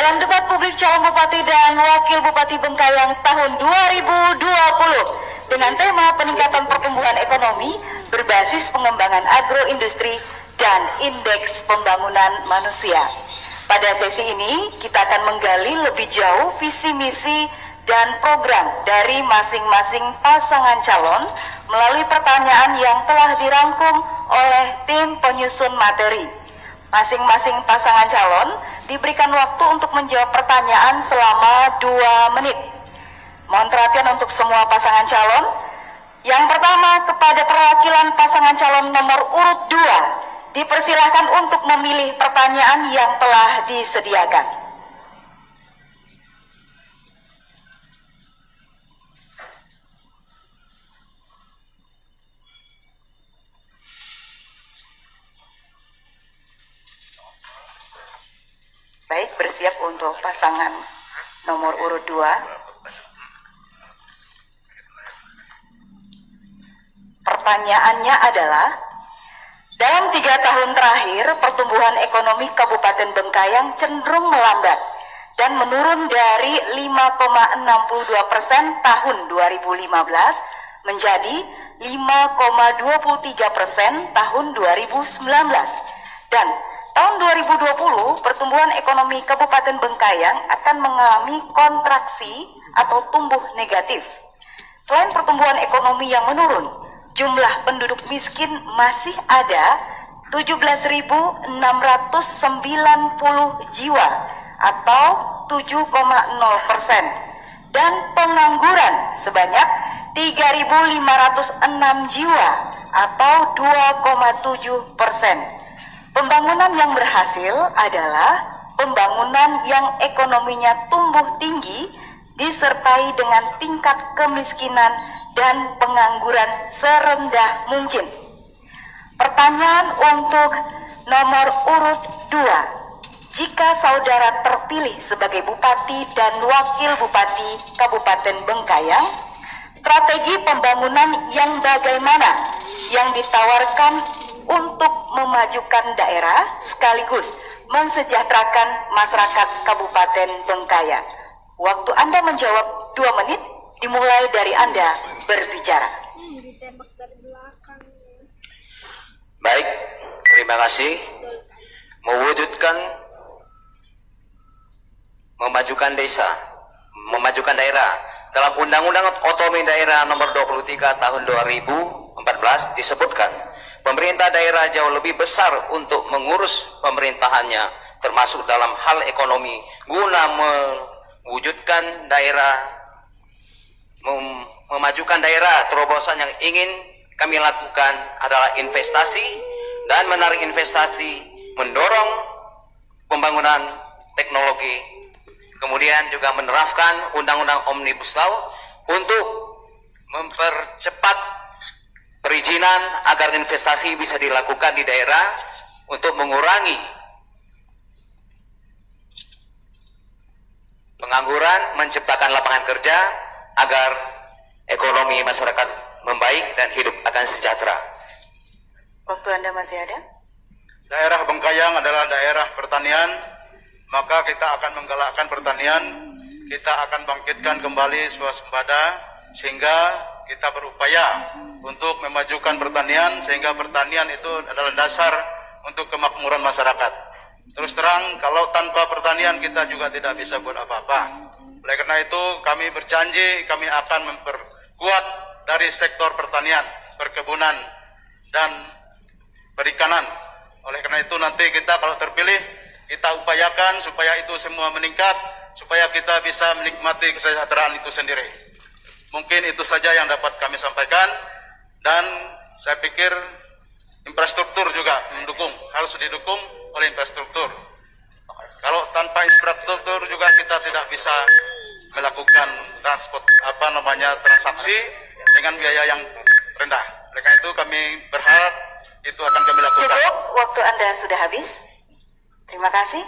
Dalam debat publik calon Bupati dan Wakil Bupati Bengkayang tahun 2020 dengan tema peningkatan pertumbuhan ekonomi berbasis pengembangan agroindustri dan indeks pembangunan manusia. Pada sesi ini kita akan menggali lebih jauh visi misi dan program dari masing-masing pasangan calon melalui pertanyaan yang telah dirangkum oleh tim penyusun materi. Masing-masing pasangan calon diberikan waktu untuk menjawab pertanyaan selama 2 menit. Mohon perhatian untuk semua pasangan calon. Yang pertama, kepada perwakilan pasangan calon nomor urut 2, dipersilahkan untuk memilih pertanyaan yang telah disediakan. Baik, bersiap untuk pasangan nomor urut 2. Pertanyaannya adalah, dalam 3 tahun terakhir pertumbuhan ekonomi Kabupaten Bengkayang cenderung melambat dan menurun dari 5,62% tahun 2015 menjadi 5,23% tahun 2019. Dan tahun 2020, pertumbuhan ekonomi Kabupaten Bengkayang akan mengalami kontraksi atau tumbuh negatif. Selain pertumbuhan ekonomi yang menurun, jumlah penduduk miskin masih ada 17.690 jiwa atau 7,0%, dan pengangguran sebanyak 3.506 jiwa atau 2,7%. Pembangunan yang berhasil adalah pembangunan yang ekonominya tumbuh tinggi disertai dengan tingkat kemiskinan dan pengangguran serendah mungkin. Pertanyaan untuk nomor urut 2. Jika saudara terpilih sebagai Bupati dan Wakil Bupati Kabupaten Bengkayang, strategi pembangunan yang bagaimana yang ditawarkan untuk memajukan daerah sekaligus mensejahterakan masyarakat Kabupaten Bengkayang? Waktu Anda menjawab 2 menit dimulai dari Anda berbicara. Baik, terima kasih. Memajukan desa, memajukan daerah. Dalam Undang-Undang Otonomi Daerah Nomor 23 Tahun 2014 disebutkan, pemerintah daerah jauh lebih besar untuk mengurus pemerintahannya, termasuk dalam hal ekonomi, guna mewujudkan daerah, memajukan daerah. Terobosan yang ingin kami lakukan adalah investasi dan menarik investasi, mendorong pembangunan teknologi, kemudian juga menerapkan Undang-Undang Omnibus Law untuk mempercepat perizinan agar investasi bisa dilakukan di daerah untuk mengurangi pengangguran, menciptakan lapangan kerja agar ekonomi masyarakat membaik dan hidup akan sejahtera. Waktu Anda masih ada? Daerah Bengkayang adalah daerah pertanian, maka kita akan menggalakkan pertanian, kita akan bangkitkan kembali swasembada sehingga kita berupaya untuk memajukan pertanian, sehingga pertanian itu adalah dasar untuk kemakmuran masyarakat. Terus terang, kalau tanpa pertanian kita juga tidak bisa buat apa-apa. Oleh karena itu kami berjanji kami akan memperkuat dari sektor pertanian, perkebunan, dan perikanan. Oleh karena itu nanti kita kalau terpilih, kita upayakan supaya itu semua meningkat, supaya kita bisa menikmati kesejahteraan itu sendiri. Mungkin itu saja yang dapat kami sampaikan, dan saya pikir infrastruktur juga mendukung, harus didukung oleh infrastruktur. Kalau tanpa infrastruktur juga kita tidak bisa melakukan transaksi dengan biaya yang rendah. Oleh karena itu kami berharap itu akan kami lakukan. Cukup, waktu Anda sudah habis. Terima kasih.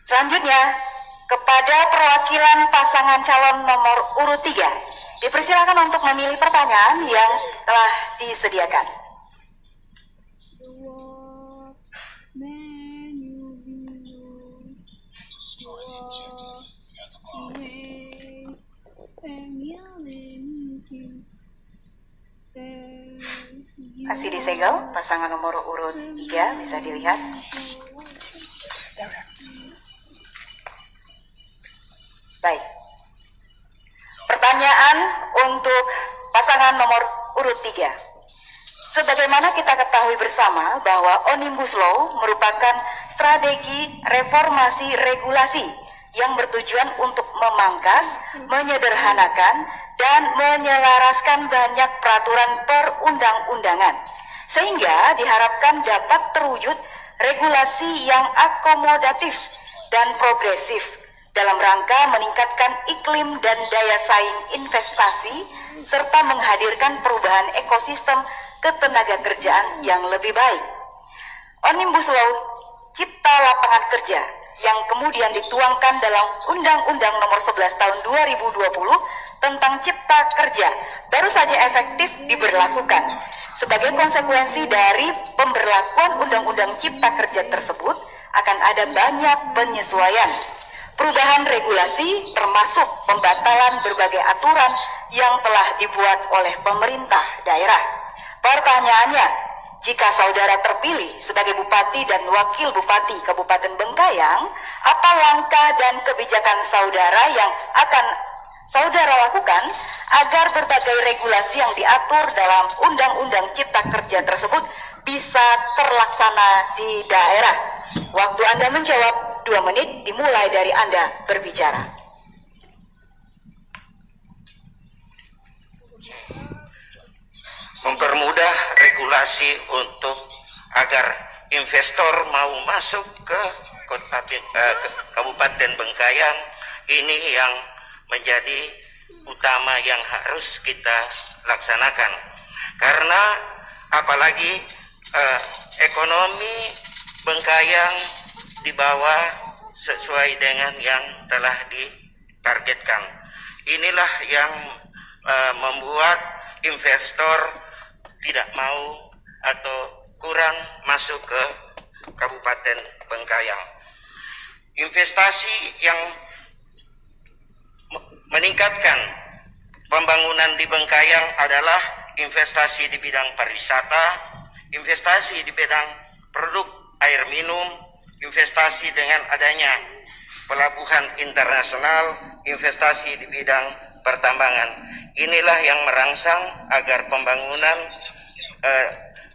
Selanjutnya, kepada perwakilan pasangan calon nomor urut 3, dipersilakan untuk memilih pertanyaan yang telah disediakan. Masih disegel, pasangan nomor urut 3 bisa dilihat. Baik. Pertanyaan untuk pasangan nomor urut 3. Sebagaimana kita ketahui bersama bahwa Omnibus Law merupakan strategi reformasi regulasi yang bertujuan untuk memangkas, menyederhanakan, dan menyelaraskan banyak peraturan perundang-undangan, sehingga diharapkan dapat terwujud regulasi yang akomodatif dan progresif dalam rangka meningkatkan iklim dan daya saing investasi, serta menghadirkan perubahan ekosistem ketenaga kerjaan yang lebih baik. Omnibus Law Cipta Lapangan Kerja yang kemudian dituangkan dalam Undang-Undang Nomor 11 Tahun 2020 tentang Cipta Kerja baru saja efektif diberlakukan. Sebagai konsekuensi dari pemberlakuan Undang-Undang Cipta Kerja tersebut akan ada banyak penyesuaian, perubahan regulasi, termasuk pembatalan berbagai aturan yang telah dibuat oleh pemerintah daerah. Pertanyaannya, jika saudara terpilih sebagai Bupati dan Wakil Bupati Kabupaten Bengkayang, apa langkah dan kebijakan saudara yang akan saudara lakukan agar berbagai regulasi yang diatur dalam Undang-Undang Cipta Kerja tersebut bisa terlaksana di daerah? Waktu Anda menjawab 2 menit dimulai dari Anda berbicara. Mempermudah regulasi untuk agar investor mau masuk ke Kabupaten Bengkayang, ini yang menjadi utama yang harus kita laksanakan. Karena apalagi ekonomi Bengkayang di bawah sesuai dengan yang telah ditargetkan. Inilah yang membuat investor tidak mau atau kurang masuk ke Kabupaten Bengkayang. Investasi yang meningkatkan pembangunan di Bengkayang adalah investasi di bidang pariwisata, investasi di bidang produk air minum, investasi dengan adanya pelabuhan internasional, investasi di bidang pertambangan. Inilah yang merangsang agar pembangunan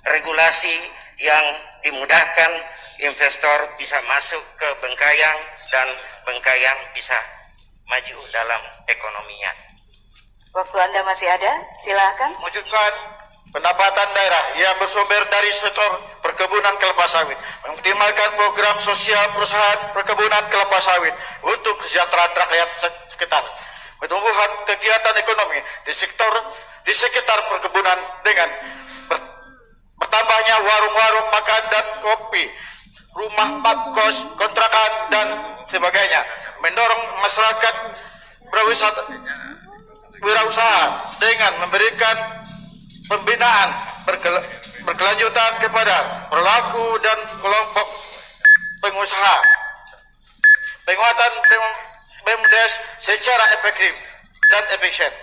regulasi yang dimudahkan investor bisa masuk ke Bengkayang dan Bengkayang bisa maju dalam ekonominya. Waktu Anda masih ada, silakan. Mewujudkan pendapatan daerah yang bersumber dari sektor perkebunan kelapa sawit, mengoptimalkan program sosial perusahaan perkebunan kelapa sawit untuk kesejahteraan rakyat sekitar, pertumbuhan kegiatan ekonomi di sekitar perkebunan dengan bertambahnya warung-warung makan dan kopi, rumah kos, kontrakan dan sebagainya, mendorong masyarakat berwirausaha dengan memberikan pembinaan berkelanjutan kepada pelaku dan kelompok pengusaha, penguatan BUMDes secara efektif dan efisien.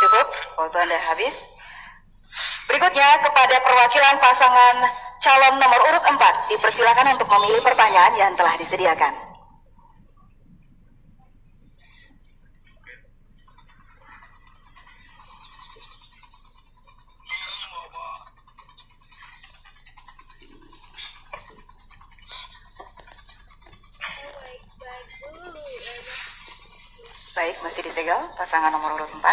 Cukup, waktu Anda habis. Berikutnya kepada perwakilan pasangan calon nomor urut 4, dipersilakan untuk memilih pertanyaan yang telah disediakan. Baik, masih disegel pasangan nomor urut 4.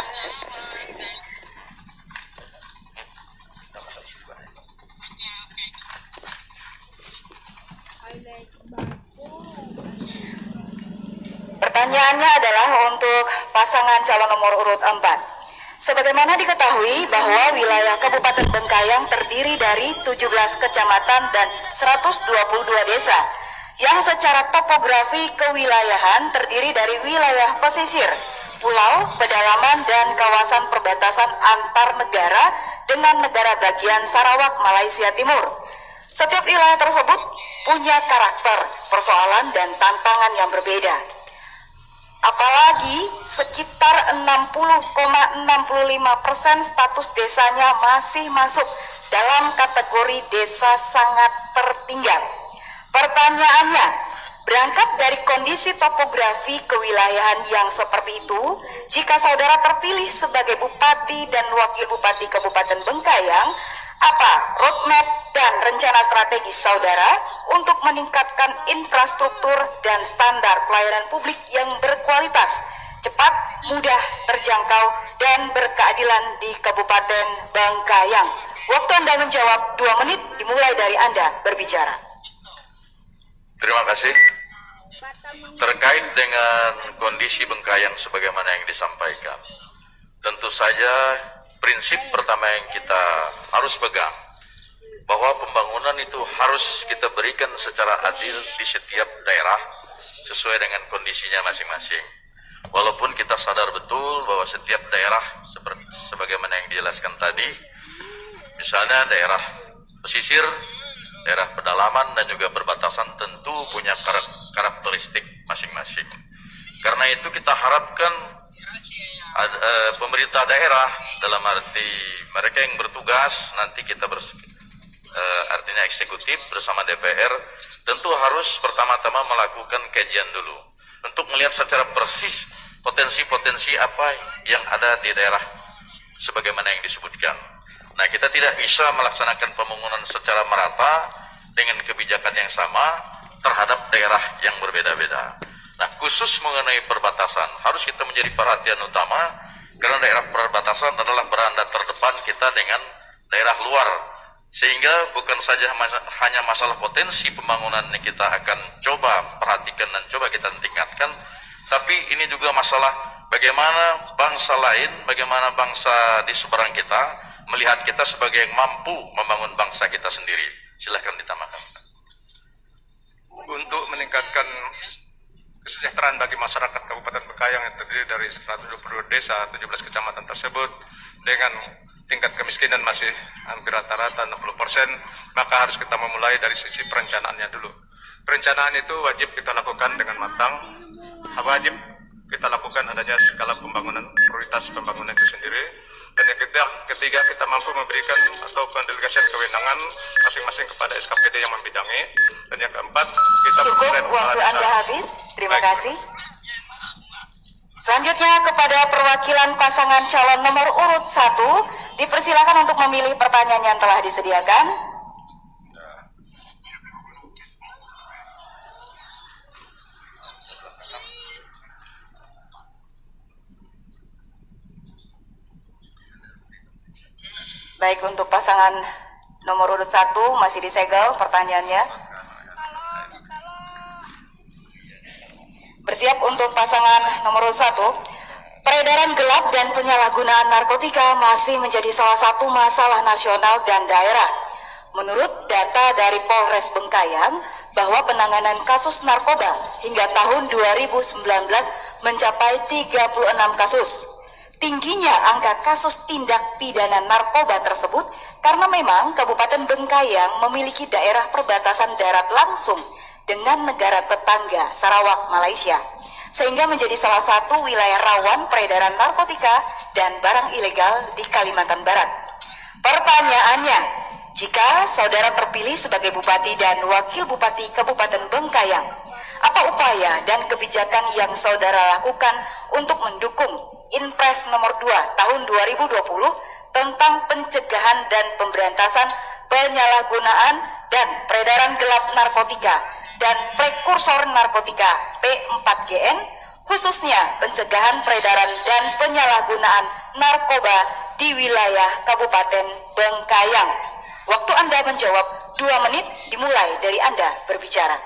Pertanyaannya adalah untuk pasangan calon nomor urut 4. Sebagaimana diketahui bahwa wilayah Kabupaten Bengkayang terdiri dari 17 kecamatan dan 122 desa yang secara topografi kewilayahan terdiri dari wilayah pesisir, pulau, pedalaman, dan kawasan perbatasan antar negara dengan negara bagian Sarawak, Malaysia Timur. Setiap wilayah tersebut punya karakter, persoalan, dan tantangan yang berbeda. Apalagi sekitar 60,65% status desanya masih masuk dalam kategori desa sangat tertinggal. Pertanyaannya, berangkat dari kondisi topografi kewilayahan yang seperti itu, jika saudara terpilih sebagai Bupati dan Wakil Bupati Kabupaten Bengkayang, apa roadmap dan rencana strategis saudara untuk meningkatkan infrastruktur dan standar pelayanan publik yang berkualitas, cepat, mudah, terjangkau, dan berkeadilan di Kabupaten Bengkayang? Waktu Anda menjawab 2 menit dimulai dari Anda berbicara. Terima kasih. Terkait dengan kondisi Bengkayang sebagaimana yang disampaikan, tentu saja prinsip pertama yang kita harus pegang bahwa pembangunan itu harus kita berikan secara adil di setiap daerah sesuai dengan kondisinya masing-masing. Walaupun kita sadar betul bahwa setiap daerah sebagaimana yang dijelaskan tadi, misalnya daerah pesisir, daerah pedalaman dan juga perbatasan tentu punya karakteristik masing-masing. Karena itu kita harapkan pemerintah daerah dalam arti mereka yang bertugas nanti kita artinya eksekutif bersama DPR tentu harus pertama-tama melakukan kajian dulu untuk melihat secara persis potensi-potensi apa yang ada di daerah sebagaimana yang disebutkan. Nah, kita tidak bisa melaksanakan pembangunan secara merata dengan kebijakan yang sama terhadap daerah yang berbeda-beda. Nah, khusus mengenai perbatasan harus kita menjadi perhatian utama karena daerah perbatasan adalah beranda terdepan kita dengan daerah luar, sehingga bukan saja hanya masalah potensi pembangunan yang kita akan coba perhatikan dan coba kita tingkatkan, tapi ini juga masalah bagaimana bangsa lain, bagaimana bangsa di seberang kita melihat kita sebagai yang mampu membangun bangsa kita sendiri. Silahkan ditambahkan. Untuk meningkatkan kesejahteraan bagi masyarakat Kabupaten Bengkayang yang terdiri dari 122 desa, 17 kecamatan tersebut dengan tingkat kemiskinan masih hampir rata-rata 60%, maka harus kita memulai dari sisi perencanaannya dulu. Perencanaan itu wajib kita lakukan dengan matang, wajib kita lakukan adanya skala pembangunan, prioritas pembangunan itu sendiri. Dan yang ketiga kita mampu memberikan atau pendelegasian kewenangan masing-masing kepada SKPD yang membidangi. Dan yang keempat kita cukup waktu Anda habis. Terima kasih. Selanjutnya kepada perwakilan pasangan calon nomor urut 1 dipersilakan untuk memilih pertanyaan yang telah disediakan. Baik, untuk pasangan nomor urut 1 masih disegel pertanyaannya. Bersiap untuk pasangan nomor urut 1. Peredaran gelap dan penyalahgunaan narkotika masih menjadi salah satu masalah nasional dan daerah. Menurut data dari Polres Bengkayang, bahwa penanganan kasus narkoba hingga tahun 2019 mencapai 36 kasus. Tingginya angka kasus tindak pidana narkoba tersebut karena memang Kabupaten Bengkayang memiliki daerah perbatasan darat langsung dengan negara tetangga Sarawak, Malaysia, sehingga menjadi salah satu wilayah rawan peredaran narkotika dan barang ilegal di Kalimantan Barat. Pertanyaannya, jika saudara terpilih sebagai Bupati dan Wakil Bupati Kabupaten Bengkayang, apa upaya dan kebijakan yang saudara lakukan untuk mendukung Inpres nomor 2 tahun 2020 tentang pencegahan dan pemberantasan penyalahgunaan dan peredaran gelap narkotika dan prekursor narkotika P4GN, khususnya pencegahan peredaran dan penyalahgunaan narkoba di wilayah Kabupaten Bengkayang? Waktu Anda menjawab 2 menit dimulai dari Anda berbicara.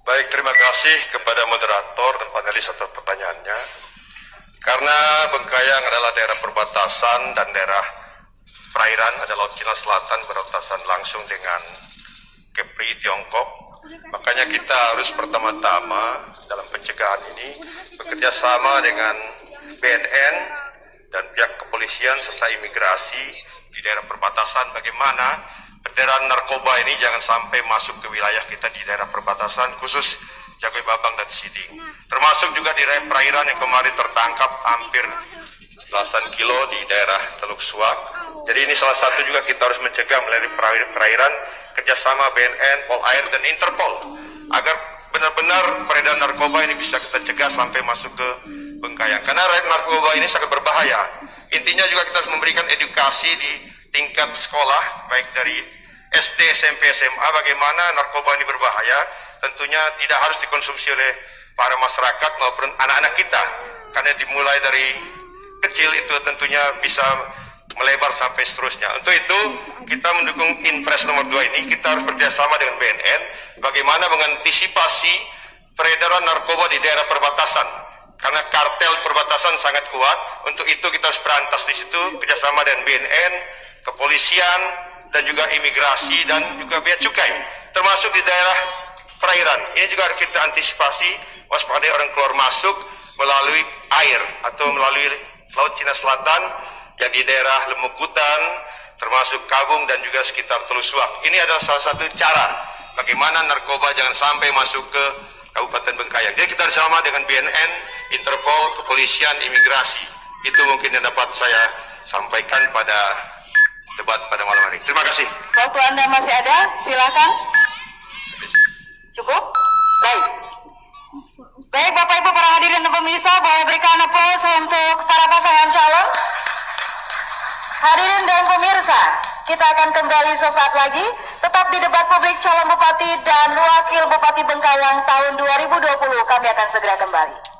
Baik, terima kasih kepada moderator dan panelis atas pertanyaannya. Karena Bengkayang adalah daerah perbatasan dan daerah perairan, ada Laut Cina Selatan berbatasan langsung dengan Kepri, Tiongkok. Makanya kita harus pertama-tama dalam pencegahan ini bekerja sama dengan BNN dan pihak kepolisian serta imigrasi di daerah perbatasan, bagaimana peredaran narkoba ini jangan sampai masuk ke wilayah kita di daerah perbatasan, khusus Jagoi Babang dan Siding. Termasuk juga di perairan yang kemarin tertangkap hampir belasan kilo di daerah Teluk Suak. Jadi ini salah satu juga kita harus mencegah melalui perairan kerjasama BNN, Polair dan Interpol agar benar-benar peredaran narkoba ini bisa kita cegah sampai masuk ke Bengkayang. Karena narkoba ini sangat berbahaya. Intinya juga kita harus memberikan edukasi di tingkat sekolah, baik dari SD, SMP, SMA, bagaimana narkoba ini berbahaya. Tentunya tidak harus dikonsumsi oleh para masyarakat maupun anak-anak kita. Karena dimulai dari kecil itu tentunya bisa melebar sampai seterusnya. Untuk itu kita mendukung Inpres nomor 2 ini, kita harus bekerjasama dengan BNN bagaimana mengantisipasi peredaran narkoba di daerah perbatasan. Karena kartel perbatasan sangat kuat. Untuk itu kita harus berantas di situ kerjasama dengan BNN, kepolisian dan juga imigrasi dan juga bea cukai, termasuk di daerah perairan. Ini juga harus kita antisipasi, waspadai orang keluar masuk melalui air atau melalui Laut Cina Selatan yang di daerah Lemukutan, termasuk Kabung dan juga sekitar Teluk Suak. Ini adalah salah satu cara bagaimana narkoba jangan sampai masuk ke Kabupaten Bengkayang. Jadi kita bersama dengan BNN, Interpol, kepolisian, imigrasi. Itu mungkin yang dapat saya sampaikan pada debat pada malam hari. Terima kasih. Waktu Anda masih ada, silakan. Cukup? Baik. Baik Bapak Ibu para hadirin dan pemirsa, boleh berikan aplaus untuk para pasangan calon. Hadirin dan pemirsa, kita akan kembali sesaat lagi. Tetap di debat publik calon Bupati dan Wakil Bupati Bengkayang tahun 2020. Kami akan segera kembali.